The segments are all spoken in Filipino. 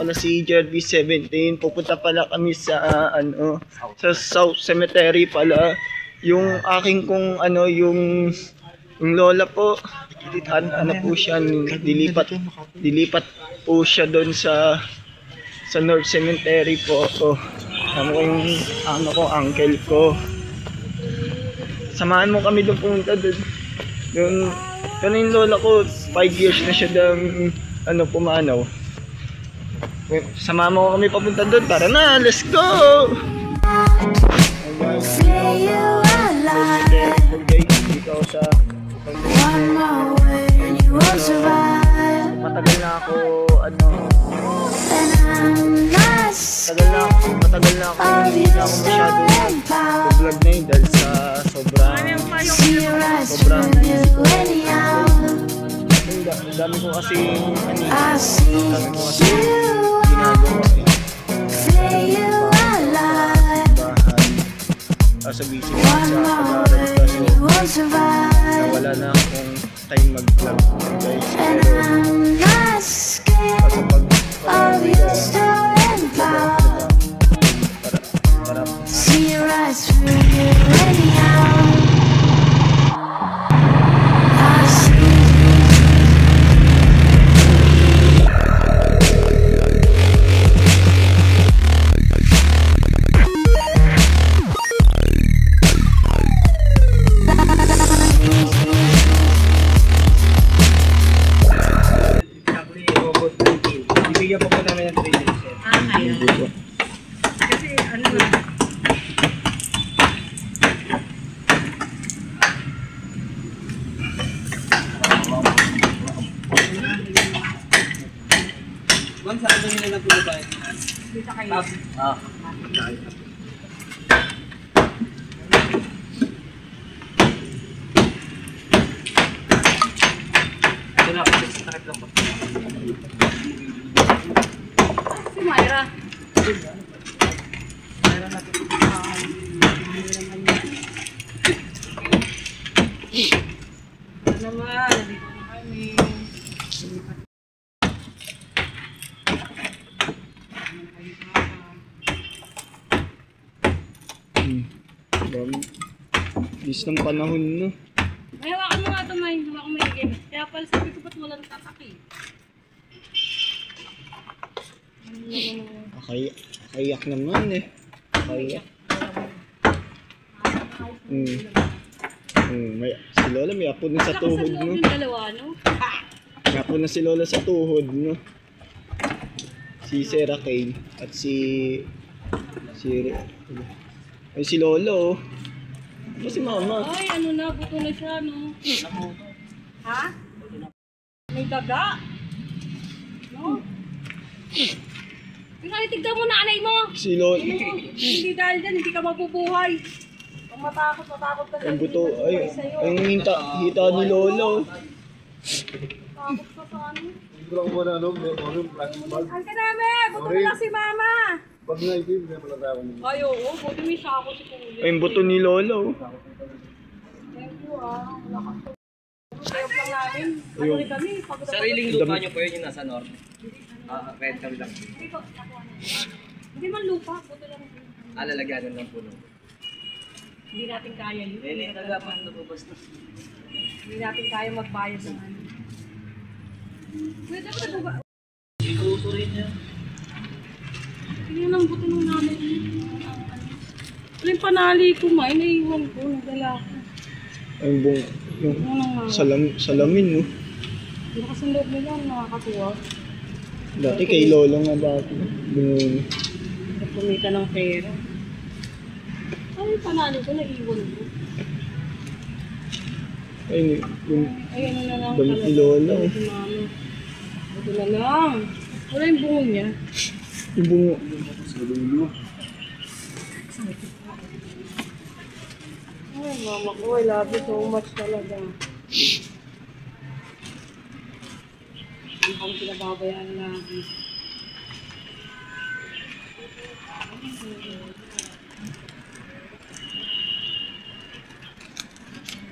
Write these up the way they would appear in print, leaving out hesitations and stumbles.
pala si Jerby 17. Pupunta pala kami sa sa South Cemetery pala. Yung aking kung yung lola po, po siya, dilipat po siya doon sa North Cemetery po. Kasama ko yung uncle ko. Samahan mo kami doon pumunta doon. Yung lola ko, 5 years na siya doon pumanaw. Samahan mo kami papunta doon. Tara na, let's go! Dito sa matagal na ako matagal na ako hindi na ako masyado vlog na yun dahil sa sobrang dami ko kasi ginagawa sa busy sa pag-aaral kasi nawala na akong time mag-vlog guys, pero pag bibigyan po namin ng 3 days. Kasi Ma'am, saan ba nila nagpulubay? Dito kayo. Ito na, sa takip lang ba? Si Myra. Myra natin. Naman, dito na kami. Bis ng panahon no. May hawakan mo nga ito, May. Hawakan mo yung game. Kaya pala sabi ko ba't walang tataki? Kayak naman eh. Kayak. Si Lola may apo na sa tuhod no. May apo na si Lola sa tuhod no. Si Sarah Kane at si Lola oh. Si Mama. Ay, buto na siya, no? Ha? May daga? No? Tignan mo na anay mo! Si Lola. Hindi dahil dyan, hindi ka mabubuhay. Kung matakot ka sa ang buto, ay hita ni Lola oh. Takot ka sa ano? Ang muna plastic bag. Ang namin! Buto na lang si Mama! Pag na-itim, hindi pala tayo. Ay, oo. Buto may sako si Kuya. Ay, yung buto ni Lola oh. Thank you wala ka. Sayop lang namin. Ano rin kami? Sariling lupa nyo po yun yung nasa north? Rental lang. Hindi man lupa. Buto lang. Lalagyanan lang po nun. Hindi natin kaya yun. Hindi talaga nabubas na. Hindi natin kaya magbayad ng ano. Pwede ko ba? Ikuto rin yan. Tingnan ang buto ng nanay. Wala yung panali ko, May. Naiwan ko. Nagdala ko. Ay, salamin no. Hindi kasi ang loob nila. Nakakatuwa. Dati kay Lola nga dati. Kumita ng pera. Ay, yung panali ko. Naiwan ko. Ay, ano na lang. damit ni Lola oh. Buto na lang. Wala yung bungo niya. Yung bungo. Ay, mama ko, I love you so much talaga. Hindi kong pinababayaan lagi.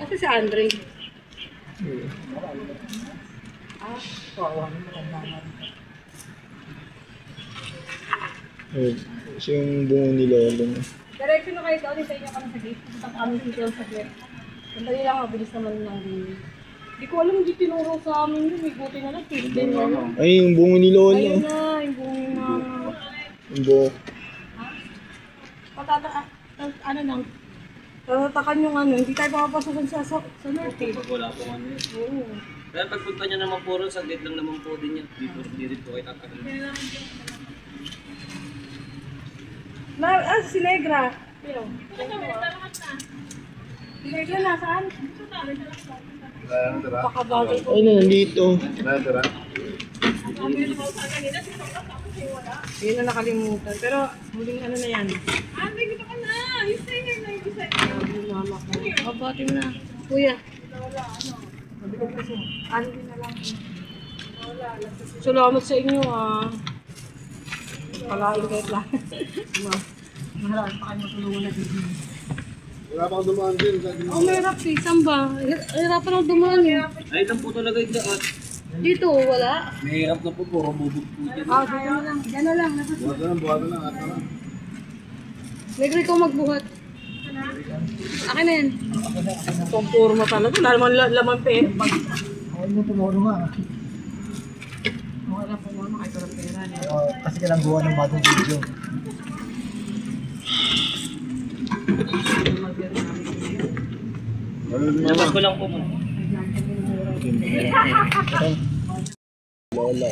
Kasi si Andre. Ayun. Kasi yung bungo ni Lolo mo. Diretso na kayo doon, sa inyo kami sa gate. Punta kami dito sa gate. Sandali lang, mabilis naman lang din. Hindi ko alam, hindi tinuro sa amin yun. May buti na lang, 15 na lang. Ay, yung bungo ni Lolo. Ayun na, yung buong na... Yung buhok. Ano lang, tatatakan yung ano, hindi tayo papapasokan sa north eh. Pag wala po ano yun. Oo. Pero pagpunta nyo naman po ron, saglit lang naman po din yan. Di rin po kayo tatagal. Si Negra. Si Negra nasaan? Pakabagay ko. Ay, nandito. Natira. Yun na nakalimutan. Pero huling ano na yan. Dito ka na. You stay here na yung isa. Mama ko. Kabati mo na. Kuya. Ano din na lang. Salamat sa inyo ah. Palain kahit lang. Maharap pa kayo matulungan na dito. Wala pa akong dumaan din. Oh, may hirap eh. Saan ba? Hirapan ako dumaan eh. Ay, lang po talaga yung daan. Dito, wala. Mahirap na po, puro bubog po dyan. Ah, dito na lang. Diyan na lang. Buhat na lang. At na lang. Negro, ikaw magbuhat. Akin na yan. Pampuro talaga. Wala naman laman pa eh. Huwag mo tumuro nga. Wala pa mo kahit walang pera. Kasi kailang gawa ng bagong video. Labas ko lang po muna. Lola.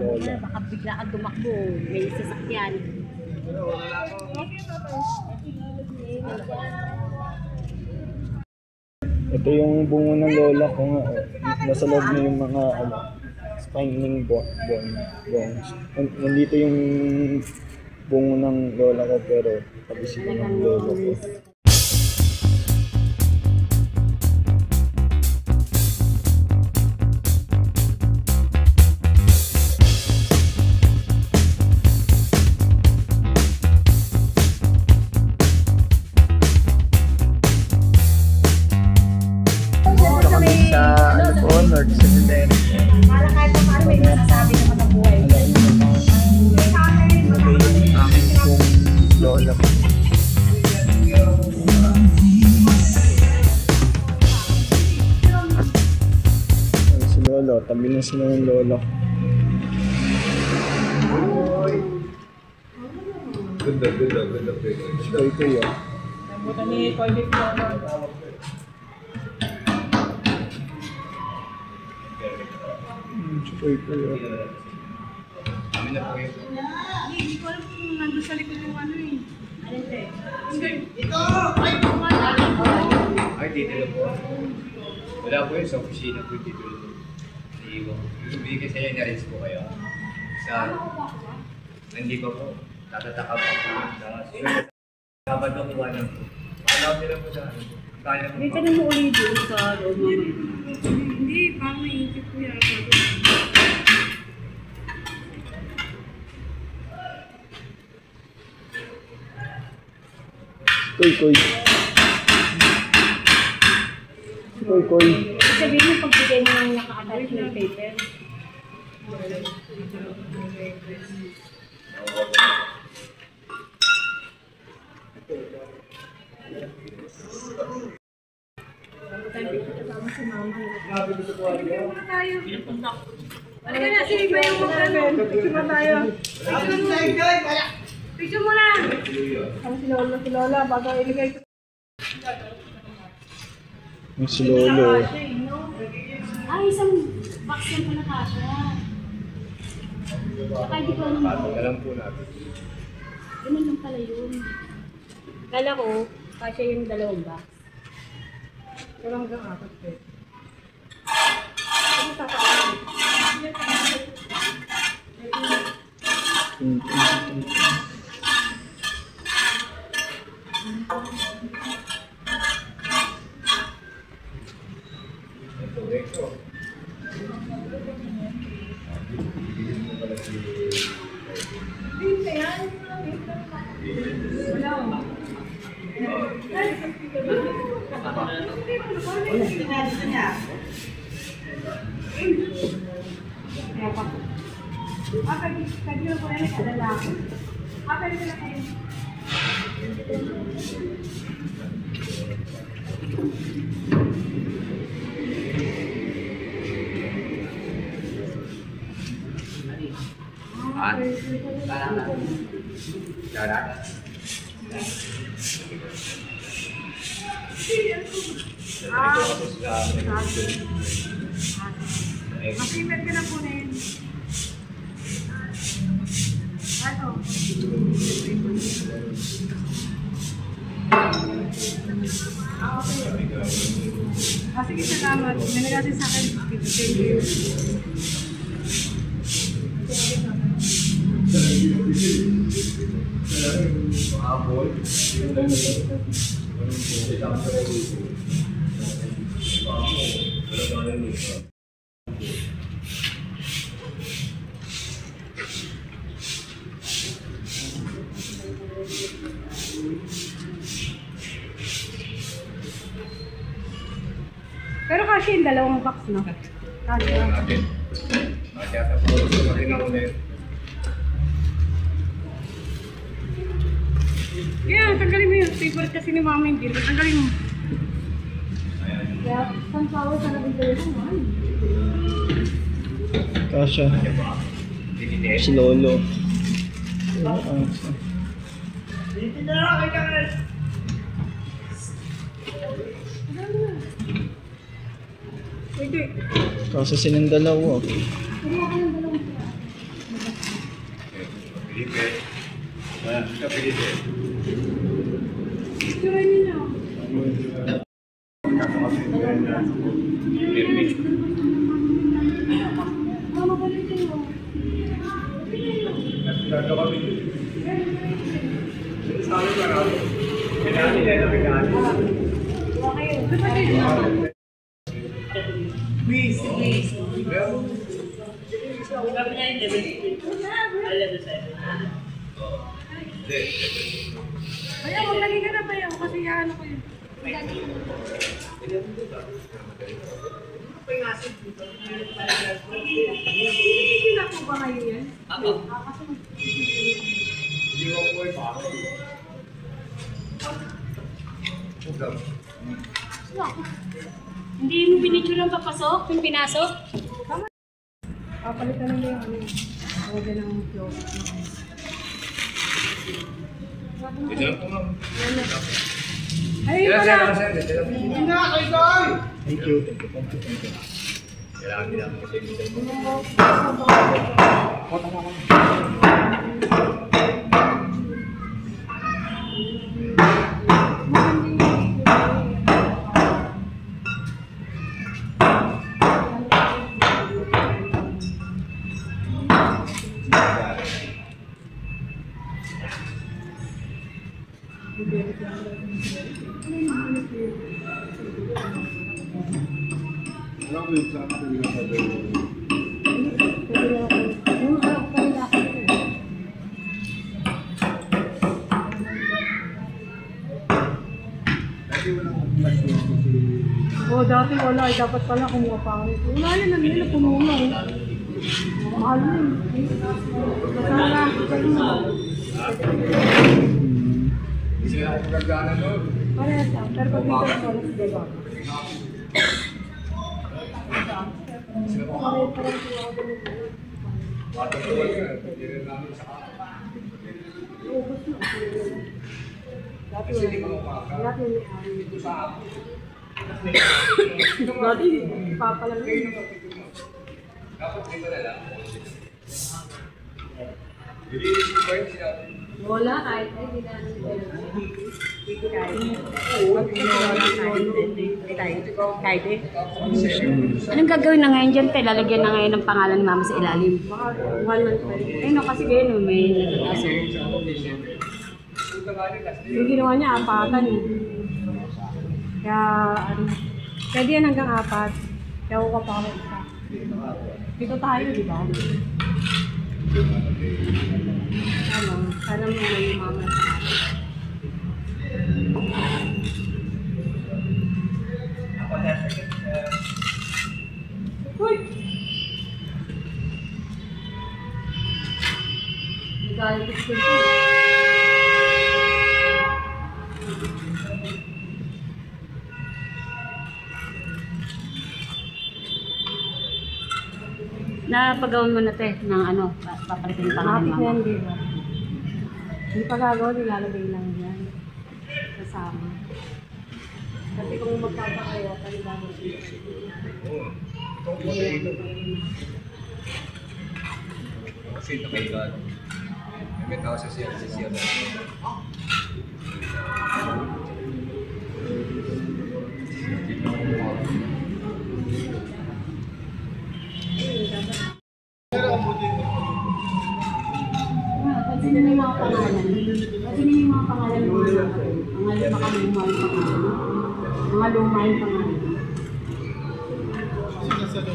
Lola. Baka bigla kang tumakbo. May sasakyan. Ito yung bungo ng lola ko nga. Nasa loob na yung mga spinning bones. Nandito yung bungo ng lola ko pero tabi sila ng lolo ko. Sa ano po, North Cemetery. Para kahit pa paano may masasabi naman ang buhay. Akin pong lola ko. Ay, si lolo, tabi na sila ng lola ko. Ganda. Ito yun. Buta ni Koy Ito yun. Hindi ko alam kung nandun sa likod yung ano eh. Ay, titulo po. Wala po yun sa opisina po yung titulo. Iiwan. Yung bigay sa inyo, na-arrange po kayo. Sa... Hindi pa po. Tatataka pa po. Dapat po kuha lang po. Alam nila po sa ano. Kaya po. Dito na mo ulit doon sa loob naman. Hindi, parang naiisip ko yata. Koy. Koy. Sabihin mo pagbigay mo ng naka-attach na paper. Ano na, sige ba yung magkano? Picture mo tayo. Picture mo na! Ang si Lola, bago iligay ko. Yung si lolo. Ay, isang box lang pala kasha. Saka hindi ko alam mo. Alam po natin. Ganun lang pala yun. Kala ko, kasha yung dalawang box. Pero hanggang apat eh. Pwede mo po na nagkalalaki. Pwede mo na kayo. Mag-email ka na po na yun. Ano? Sige, salamat. May nagasin sa akin. Thank you. Pero kasi yung dalawang box, no? Kasi natin. Kaya sa puro sa marinaw ulit. kaya, tanggalin mo yun. Favorite kasi ni Mama yung deal. Tanggalin mo. Kaya, sunflower sa nabigay mo, man. Kasha. Si Lolo. Ah, Pwede. Kasi silang dalawa. Felipe. Ika Felipe. Picture niyo na. Mama, balitin mo. Kaya huwag lagi ka na ba yun? Kasi ano ko yun. Hindi na po ba kayo yan? Ako. Hindi mo binidyo lang papasok, yung pinasok? Papalitan nila yung ano. Huwag ng flow. Ito lang po ma'am. Ay, Kailangan pala! sir. Thank you. Kailangan kasi minsan po. Alam ko yung sa akin yung sabi mo. Dati walang flash yung kasi Oh, dati wala. Ay, dapat pala kumuha pa ako. Wala yan, nila puno na. Mahal yun. Masala. Hindi sila ako pagkagana doon. Parehas lang. Pero pag dito sa oras, diba? Sila po ako. Bata ko wala. Hindi rin namin sa kaka. Dati Kasi wala. di mga kaka. Dati may Ito sa ako. Dati, papalang yun. Dapat dito na lang. Nililisip ko yun sinabi. Wala, kahit ay hindi na Kahit eh. Anong gagawin na ngayon dyan, te? Lalagyan na ngayon ng pangalan ni Mama sa ilalim. Baka 1 month pa rin. Ayun no, kasi ganyan, may nagkakaso. Yung ginawa niya, apatan eh. Kaya, ano, pwede yan hanggang 4. Kaya huwag pa ako isa. Dito tayo, di ba? Ano, sana mo na yung mama sa akin. Uy! Napagawan mo na te ng ano, papalitin pa Nakapit na mama. yan, di ba? Hindi pa gagawin, nilalagay lang yan. Kasama. Kasi kung magpapakayo, palibago siya. Oo. Ito po sa ito. Kasi nakailan. May tao sa siya. Pansin na yung mga pangalan. Pansin na yung mga pangalan ng mga luma kami yung mga pangalan. Mga luma yung pangalan. Mga sinasabi.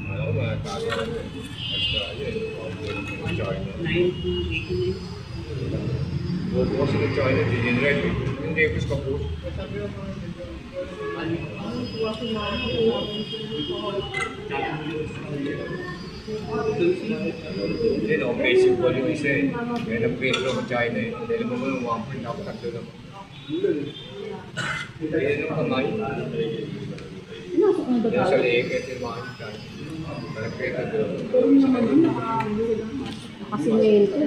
Ano ba? Basta yun. Bobo kasi ng China, dinirect eh. Hindi, gusto ko. Hindi, na-offensive ko yung isa eh. Kaya nag-peso ng China eh. Dahil mo yung 1 point ako, tatlo naman. Kaya nung kamay. Yung sa leeg, ito yung mga China. Nag-peso doon. Kasi ngayon ito.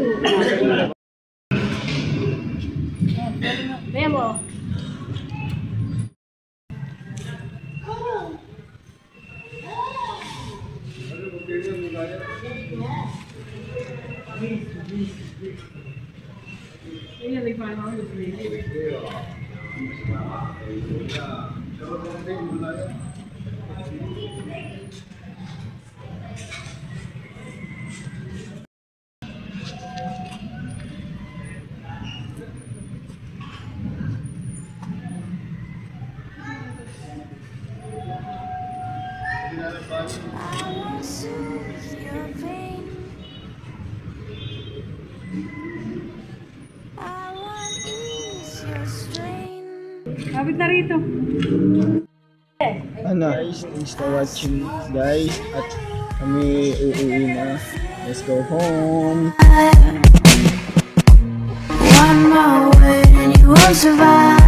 Memo. Kapit na rito. Ano guys, thanks for watching guys. At kami uuwi na. Let's go home. One more word and you won't survive.